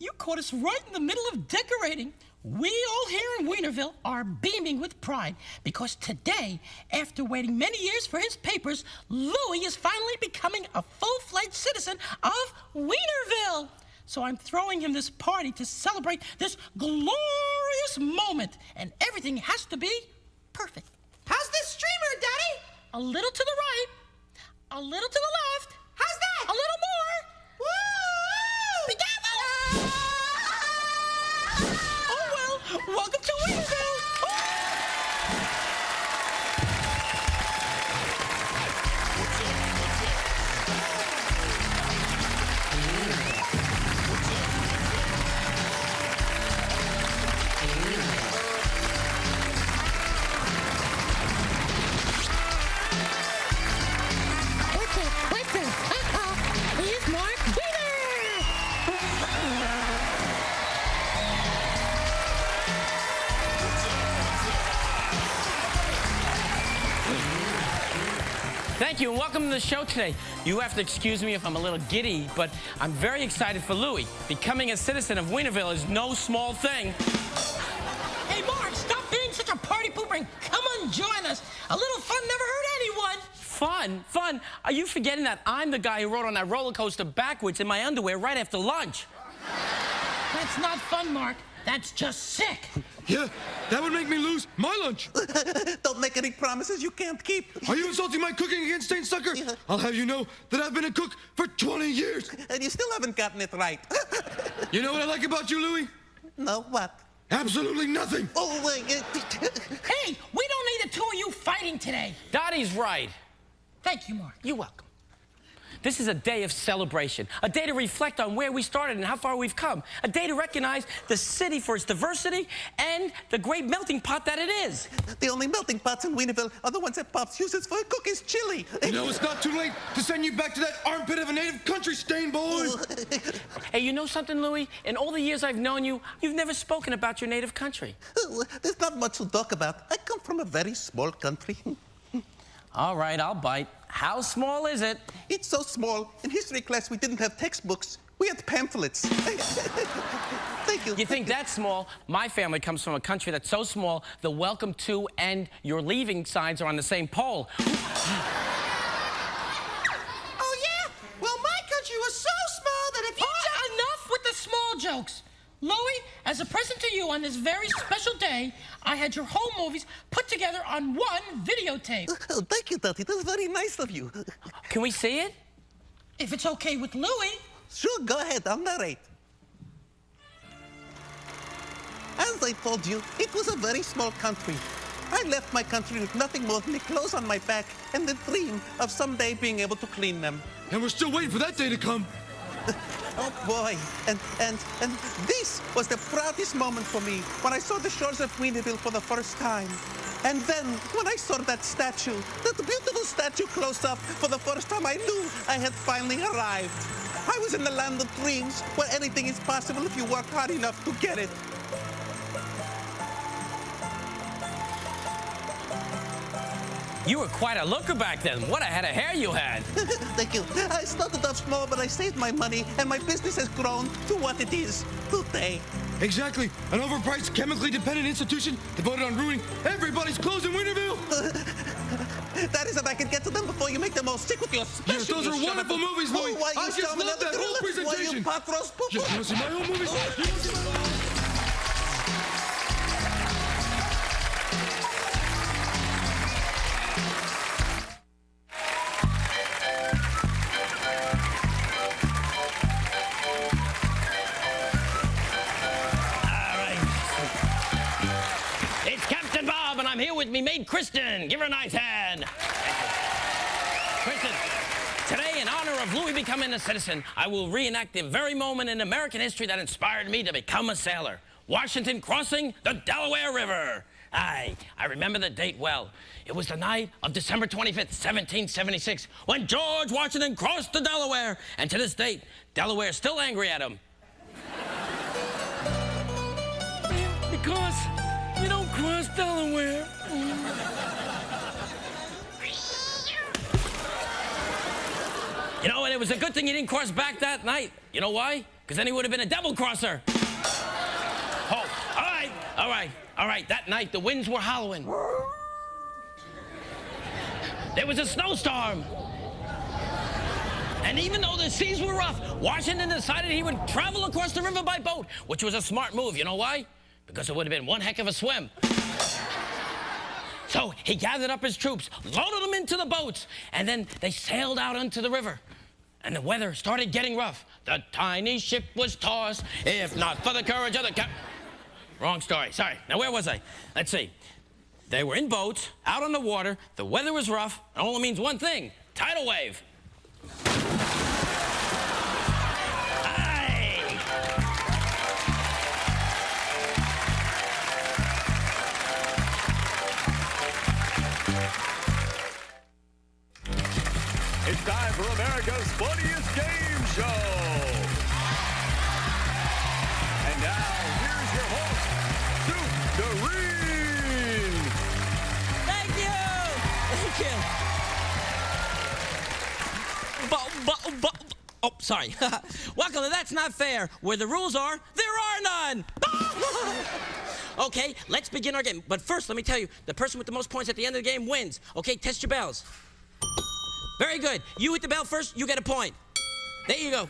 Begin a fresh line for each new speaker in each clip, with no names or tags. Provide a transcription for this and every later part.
You caught us right in the middle of decorating. We all here in Weinerville are beaming with pride because today, after waiting many years for his papers, Louie is finally becoming a full-fledged citizen of Weinerville. So I'm throwing him this party to celebrate this glorious moment, and everything has to be perfect.
How's this streamer, Daddy?
A little to the right, a little to the left.
How's that?
A little more.
Woo!
Be careful! Oh, well, welcome to Weinerville.
Thank you, and welcome to the show today. You have to excuse me if I'm a little giddy, but I'm very excited for Louie. Becoming a citizen of Weinerville is no small thing.
Hey, Mark, stop being such a party pooper and come on, join us. A little fun never hurt anyone.
Fun? Fun? Are you forgetting that I'm the guy who rode on that roller coaster backwards in my underwear right after lunch?
That's not fun, Mark. That's just sick.
Yeah, that would make me lose my lunch.
Don't make any promises you can't keep.
Are you insulting my cooking against Stain Sucker?
Yeah.
I'll have you know that I've been a cook for 20 years.
And you still haven't gotten it right.
You know what I like about you, Louie?
No, what?
Absolutely nothing.
Oh, wait.
Hey, we don't need the two of you fighting today.
Dottie's right.
Thank you, Mark.
You're welcome. This is a day of celebration, a day to reflect on where we started and how far we've come, a day to recognize the city for its diversity and the great melting pot that it is.
The only melting pots in Weinerville are the ones that Pops uses for cooking chili.
You know, it's not too late to send you back to that armpit of a native country, Stain boy.
Hey, you know something, Louie? In all the years I've known you, you've never spoken about your native country.
There's not much to talk about. I come from a very small country.
All right, I'll bite. How small is it?
It's so small. In history class, we didn't have textbooks. We had pamphlets. Thank you.
You think that's small? My family comes from a country that's so small, the welcome to and your leaving signs are on the same pole.
Oh, yeah? Well, my country was so small that if you... Enough with the small jokes. Louie, as a present to you on this very special day, I had your whole movies put together on one videotape.
Oh, thank you, Dottie. That's very nice of you.
Can we see it?
If it's okay with Louie.
Sure, go ahead. I'll narrate. As I told you, it was a very small country. I left my country with nothing more than the clothes on my back and the dream of someday being able to clean them.
And we're still waiting for that day to come.
Oh, boy. And this was the proudest moment for me when I saw the shores of Weinerville for the first time. And then, when I saw that statue, that beautiful statue close up, for the first time I knew I had finally arrived. I was in the land of dreams, where anything is possible if you work hard enough to get it.
You were quite a looker back then. What a head of hair you had.
Thank you. I started off small, but I saved my money, and my business has grown to what it is today.
Exactly. An overpriced, chemically dependent institution devoted on ruining everybody's clothes in Weinerville.
That is if I can get to them before you make them all sick with your special.
Yes, those are wonderful movies, Louie.
Oh,
I just love that whole presentation.
Why you patros?
You want to see my own movies? You want to see my own...
I'm here with me maid, Kristen. Give her a nice hand. Kristen, today, in honor of Louie becoming a citizen, I will reenact the very moment in American history that inspired me to become a sailor. Washington crossing the Delaware River. I remember the date well. It was the night of December 25th, 1776, when George Washington crossed the Delaware. And to this date, Delaware's still angry at him. Because you don't cross Delaware. You know, and it was a good thing he didn't cross back that night. You know why? because then he would have been a double-crosser. Oh, all right. That night, the winds were howling. There was a snowstorm. And even though the seas were rough, Washington decided he would travel across the river by boat, which was a smart move. You know why? Because it would have been one heck of a swim. So he gathered up his troops, loaded them into the boats, and then they sailed out onto the river. And the weather started getting rough. The tiny ship was tossed, if not for the courage of the Wrong story, sorry. Now, where was I? Let's see. They were in boats, out on the water, the weather was rough, it only means one thing, tidal wave. Aye.
It's time for America's funniest game show. And now, here's your host, Duke Doreen.
Thank you. Oh, sorry. Welcome to That's Not Fair, where the rules are, there are none. Okay, let's begin our game. But first, let me tell you, the person with the most points at the end of the game wins. Okay, test your bells. Very good. You hit the bell first, you get a point. There you go.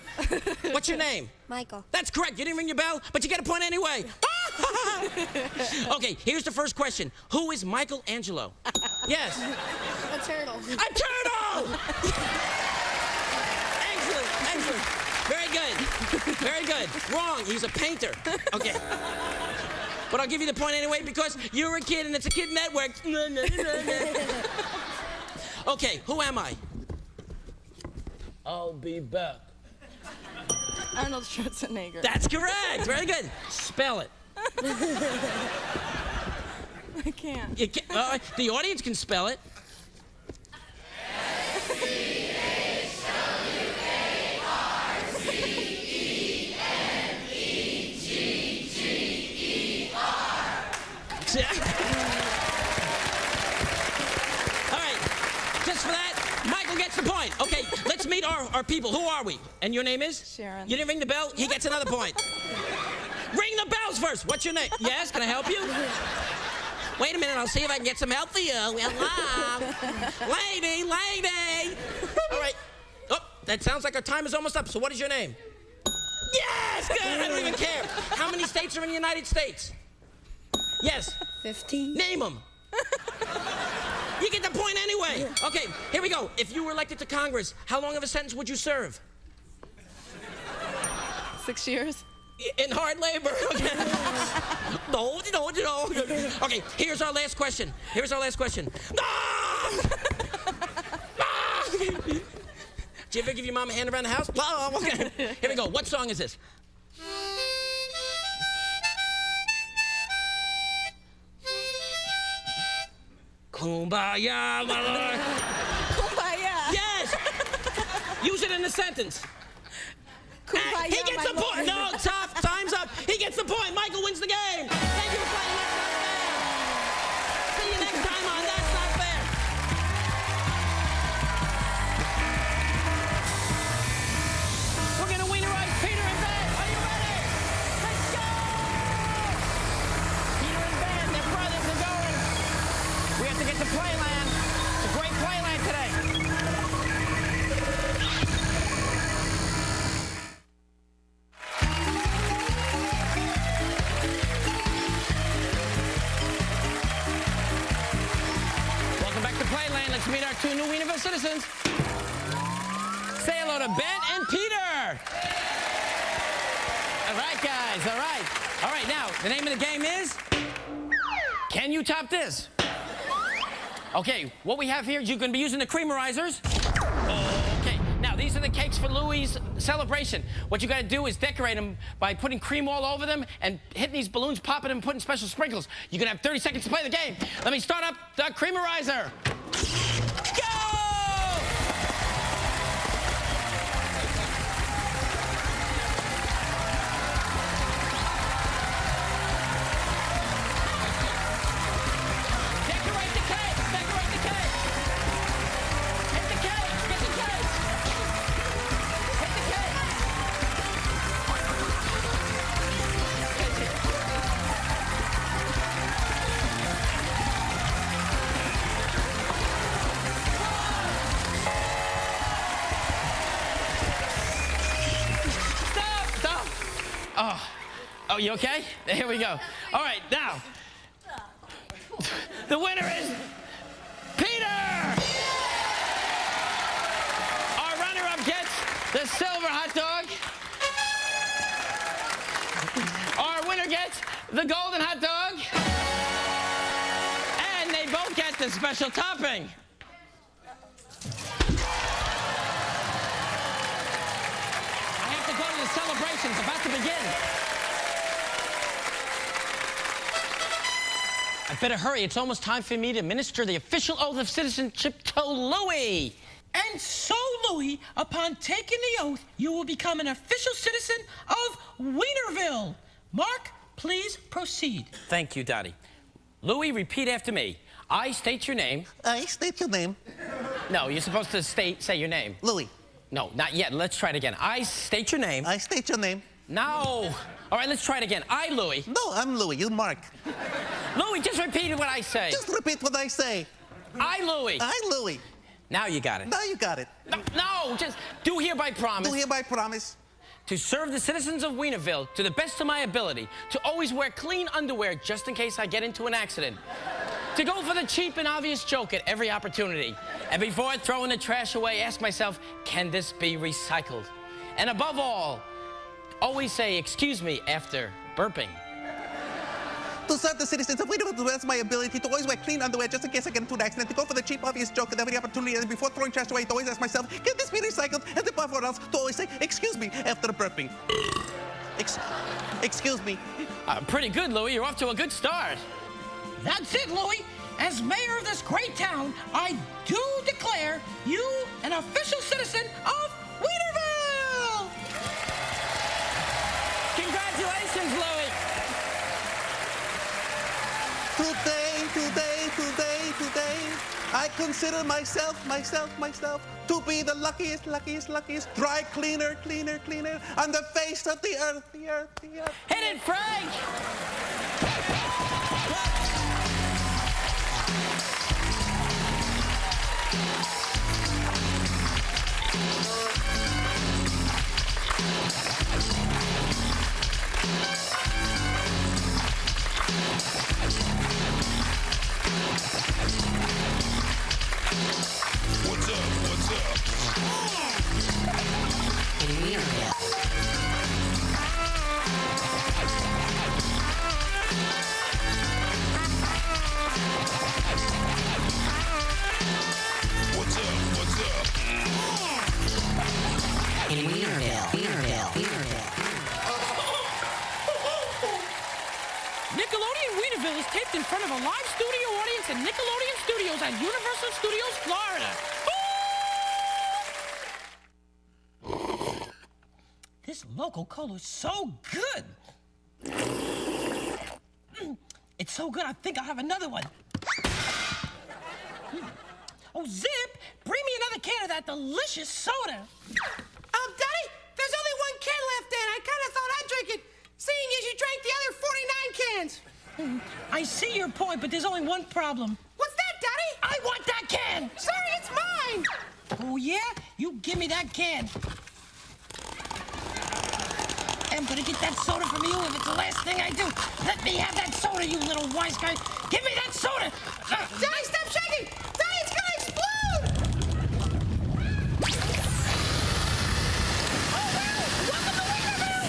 What's your name?
Michael.
That's correct. You didn't ring your bell, but you get a point anyway. Okay, here's the first question. Who is Michelangelo? Yes.
A turtle.
A turtle! Excellent. Very good. Wrong. He's a painter. Okay. But I'll give you the point anyway because you're a kid and it's a kid network. Okay, who am I? I'll be back.
Arnold Schwarzenegger.
That's correct. Very good. Spell it.
I can't.
You can, the audience can spell it. All right, just for that, Michael gets the point. Okay, let's meet our people. Who are we? And your name is?
Sharon.
You didn't ring the bell? He gets another point. Ring the bells first. What's your name? Yes, can I help you? Wait a minute, I'll see if I can get some help for you. Hello. Lady. All right. Oh, that sounds like our time is almost up. So what is your name? Yes, good. I don't even care. How many states are in the United States? Yes.
15.
Name them. You get the point anyway. Okay, here we go. If you were elected to Congress, how long of a sentence would you serve?
6 years.
In hard labor. Okay. No. Okay, here's our last question. Ah! Did you ever give your mom a hand around the house? Okay. Here we go. What song is this? Kumbaya, my lord.
Kumbaya.
Yes. Use it in a sentence.
Kumbaya,
He gets the point. No, tough. Time's up. He gets the point. Michael wins the game. Thank you for playing That's Not Fair. See you next time on That's Not Fair. We're going to Weinerville, Peter and Ben. Are you ready? Let's go! Peter and Ben, they're brothers. They're going. We have to get to Playland. It's a great Playland today. Welcome back to Playland. Let's meet our two new Weinerville citizens. Say hello to Ben and Peter. All right, guys. All right. All right, now, the name of the game is Can You Top This? Okay, what we have here is you're going to be using the creamerizers. Okay, now these are the cakes for Louie's celebration. What you got to do is decorate them by putting cream all over them and hitting these balloons, popping them, and putting special sprinkles. You're going to have 30 seconds to play the game. Let me start up the creamerizer. Go! Decorate the cake! Decorate the cake! Hit the cake! Get the cake! Hit the cake! Oh, you okay? Here we go. All right, now. The winner is Peter! Our runner-up gets the silver hot dog. Our winner gets the golden hot dog. And they both get the special topping. I have to go to the celebration. It's about to begin. I better hurry. It's almost time for me to administer the official oath of citizenship to Louie.
And so, Louie, upon taking the oath, you will become an official citizen of Weinerville. Mark, please proceed.
Thank you, Dottie. Louie, repeat after me. I state your name.
I state your name.
No, you're supposed to say your name.
Louie.
No, not yet. Let's try it again. I state your name.
I state your name.
No. All right, let's try it again. I, Louie.
No, I'm Louie. You're Mark.
Louie, just repeat what I say.
Just repeat what I say.
I, Louie.
I, Louie.
Now you got it.
Now you got it.
No, just do hereby promise.
Do hereby promise.
To serve the citizens of Weinerville to the best of my ability. To always wear clean underwear just in case I get into an accident. To go for the cheap and obvious joke at every opportunity. And before throwing the trash away, ask myself, can this be recycled? And above all, always say, excuse me, after burping.
To serve the citizens of Weinerville to the best of my ability, to always wear clean underwear just in case I get into an accident, to go for the cheap, obvious joke at every opportunity, and before throwing trash away, to always ask myself, can this be recycled? And above all else, to always say, excuse me, after burping. Excuse me.
Pretty good, Louie. You're off to a good start.
That's it, Louie. As mayor of this great town, I do declare you an official citizen of Weinerville!
Congratulations, Louie.
Today, I consider myself to be the luckiest dry cleaner on the face of the earth.
Hit it, Frank!
What's up?
In Weinerville.
Nickelodeon Weinerville is taped in front of a live studio audience at Nickelodeon Studios at Universal Studios, Florida. This local cola is so good. It's so good, I think I'll have another one. Oh, Zip, bring me another can of that delicious soda.
Daddy, there's only one can left, and I kind of thought I'd drink it, seeing as you drank the other 49 cans.
I see your point, but there's only one problem.
What's that, Daddy?
I want that can!
Sorry, it's mine.
Oh, yeah? You give me that can. I'm gonna get that soda from you if it's the last thing I do. Let me have that soda, you little wise guy. Give me that soda!
Daddy, stop shaking! Daddy, it's gonna explode! Oh, wow! Welcome to Weinerville!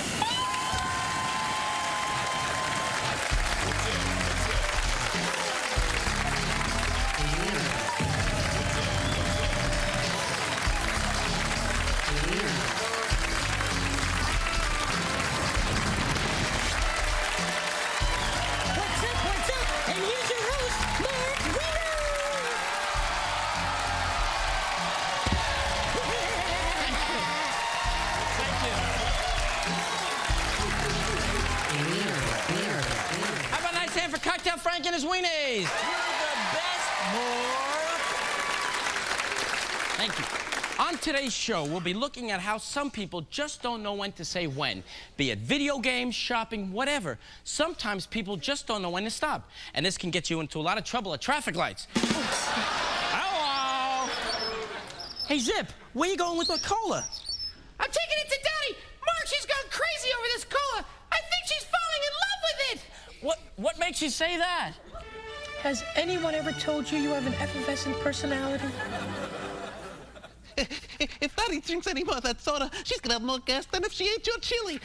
What's up? And here's your host, Mark Wiener!
How about a nice hand for Cocktail Frank and his weenies? You're the best, Mark. Thank you. On today's show, we'll be looking at how some people just don't know when to say when. Be it video games, shopping, whatever. Sometimes people just don't know when to stop. And this can get you into a lot of trouble at traffic lights. Hello! Hey, Zip, where you going with the cola?
I'm taking it to Daddy! Mark, she's gone crazy over this cola!
What makes you say that?
Has anyone ever told you have an effervescent personality?
If Daddy drinks any more of that soda, she's gonna have more gas than if she ate your chili.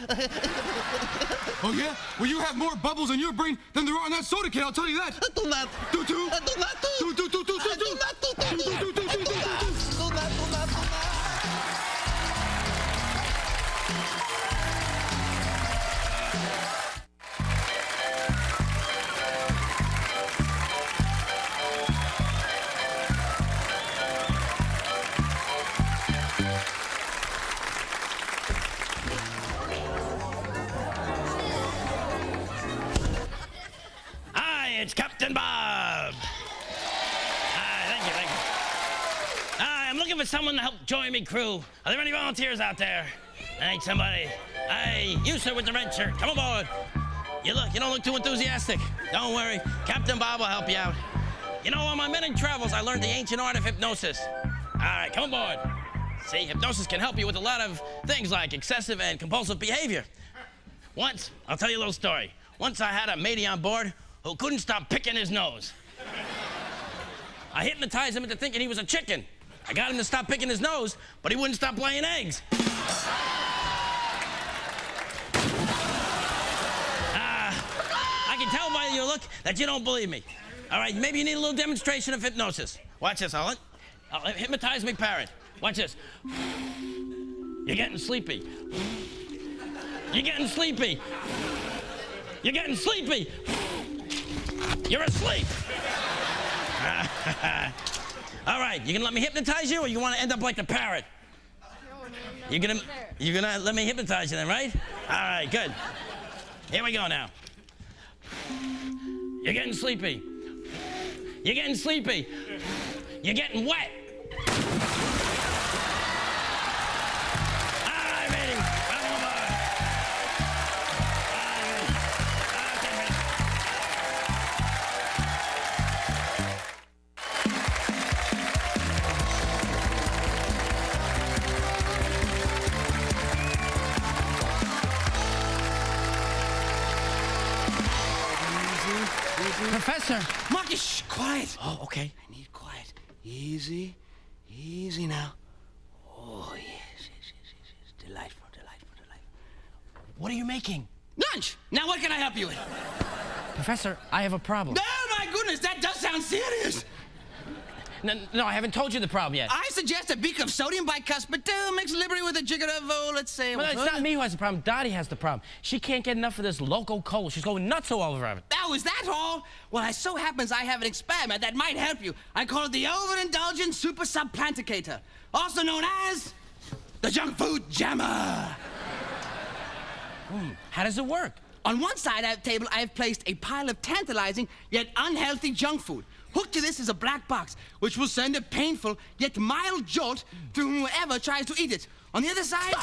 Oh, yeah? Well, you have more bubbles in your brain than there are in that soda can, I'll tell you that.
Do not.
Do.
Do not do.
Do.
Do not do that. Do not do that.
Hi, it's Captain Bob. Hi, thank you. Hi, I'm looking for someone to help join me crew. Are there any volunteers out there? I need somebody. Hey, you sir with the red shirt, come aboard. You don't look too enthusiastic. Don't worry, Captain Bob will help you out. You know, on my many travels, I learned the ancient art of hypnosis. All right, come aboard. See, hypnosis can help you with a lot of things like excessive and compulsive behavior. Once, I'll tell you a little story. Once I had a matey on board who couldn't stop picking his nose. I hypnotized him into thinking he was a chicken. I got him to stop picking his nose, but he wouldn't stop laying eggs. I can tell by your look that you don't believe me. All right, maybe you need a little demonstration of hypnosis. Watch this, I'll hypnotize me parrot. Watch this. You're getting sleepy. You're getting sleepy. You're getting sleepy. You're asleep. All right, you gonna let me hypnotize you, or you want to end up like the parrot? You're gonna let me hypnotize you then, right? All right, good. Here we go now. You're getting sleepy. You're getting sleepy. You're getting wet. All right, matey. Welcome aboard.
Professor.
Marcus, shh, quiet.
Oh, okay.
I need quiet. Easy now. Oh, yes. Delightful.
What are you making?
Lunch! Now what can I help you with?
Professor, I have a problem.
Oh, my goodness, that does sound serious.
No, I haven't told you the problem yet.
I suggest a beak of sodium bicarbonate mixed liberty with a jigger of, let's say...
Well, it's not me who has the problem. Dottie has the problem. She can't get enough of this Loco cola. She's going nuts all over it.
Oh, is that all? Well, it so happens I have an experiment that might help you. I call it the overindulgent super subplanticator, also known as the junk food jammer.
How does it work?
On one side of the table, I have placed a pile of tantalizing yet unhealthy junk food. Hooked to this is a black box, which will send a painful yet mild jolt to whoever tries to eat it. On the other side...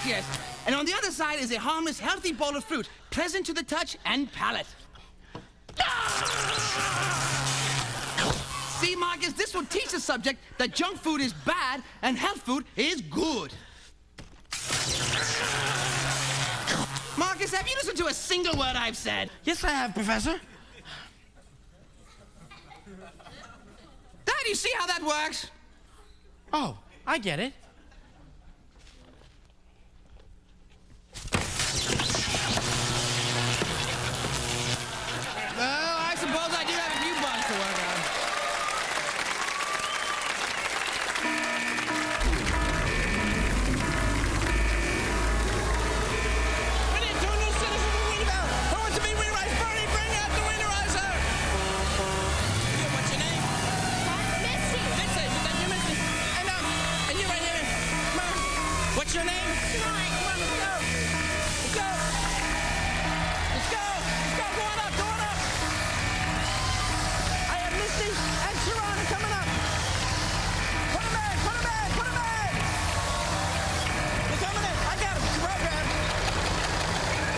Yes. And on the other side is a harmless, healthy bowl of fruit, pleasant to the touch and palate. See, Marcus, this will teach the subject that junk food is bad and health food is good. Marcus, have you listened to a single word I've said?
Yes, I have, Professor.
Dad, you see how that works?
Oh, I get it.
Well, I suppose I do have a few bugs to work on.
We need 2 new citizens of Weinerville. Who wants to be Weinerized? Bernie, bring out the Weinerizer! Yeah, what's your name?
Missy.
Missy. Is that you, Missy? And you right here. Come on. What's your name? Come on, let's go. Let's go. Let's go. Go on up. I have Misty and Sharon coming up. Put them in. They're coming in. I got them. It's a program.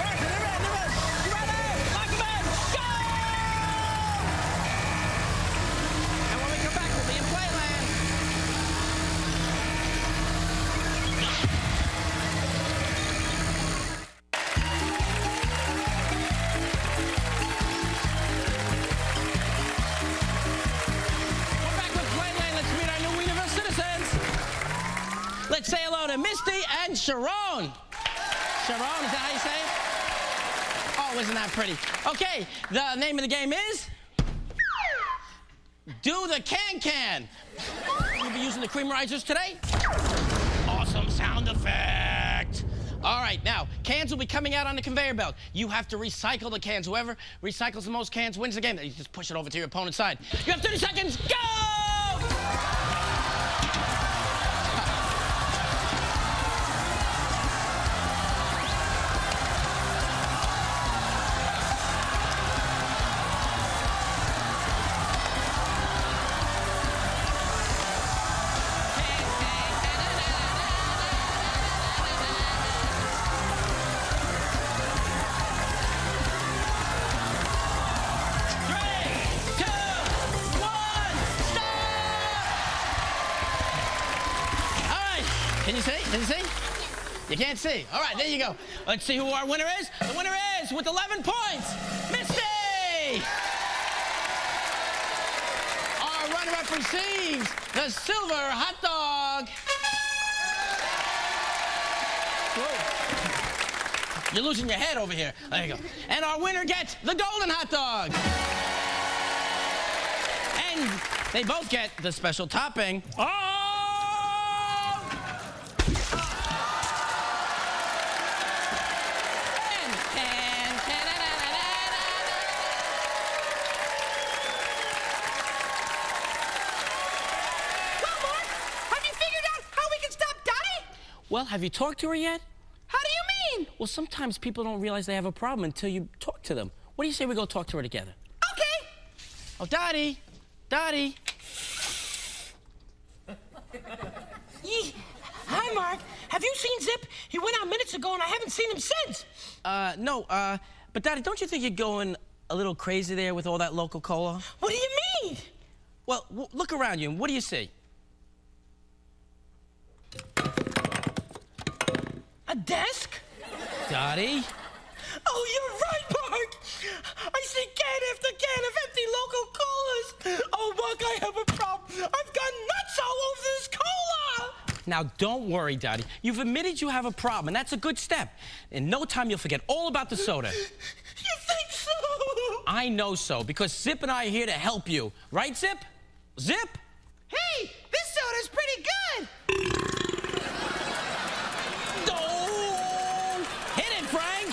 Right, they're in. You ready? Lock them in. Go! And when we come back, we'll be in Playland.
Let's say hello to Misty and Sharon. Sharon, is that how you say it? Oh, isn't that pretty? Okay, the name of the game is Do the Can-Can. You'll be using the creamerizers today? Awesome sound effect. All right, now, cans will be coming out on the conveyor belt. You have to recycle the cans. Whoever recycles the most cans wins the game. You just push it over to your opponent's side. You have 30 seconds. Go! Can you see? Can you see? You can't see. All right, there you go. Let's see who our winner is. The winner is, with 11 points, Misty! Our runner-up receives the silver hot dog. Whoa. You're losing your head over here. There you go. And our winner gets the golden hot dog. And they both get the special topping. Well, have you talked to her yet?
How do you mean?
Well, sometimes people don't realize they have a problem until you talk to them. What do you say we go talk to her together?
Okay.
Oh, Dottie. Dottie.
Hi, Mark. Have you seen Zip? He went out minutes ago, and I haven't seen him since.
No, but Dottie, don't you think you're going a little crazy there with all that local cola?
What do you mean?
Well, look around you, and what do you see?
A desk?
Dottie?
Oh, you're right, Mark. I see can after can of empty local colas. Oh, Mark, I have a problem. I've got nuts all over this cola.
Now, don't worry, Dottie. You've admitted you have a problem, and that's a good step. In no time, you'll forget all about the soda.
You think so?
I know so, because Zip and I are here to help you. Right, Zip? Zip?
Hey, this soda's pretty good.
Hit it, Frank!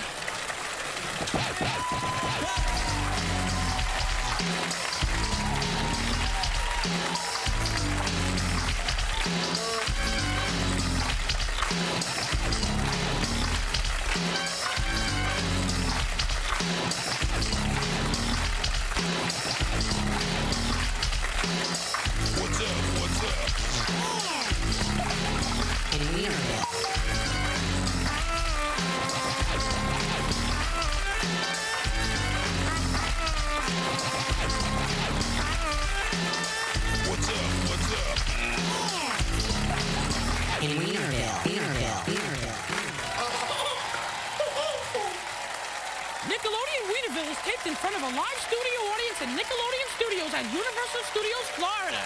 What's up? What's up?
In Weinerville.
What's up? What's up?
In Weinerville.
Nickelodeon Weinerville is taped in front of a live studio audience at Nickelodeon Studios at Universal Studios, Florida.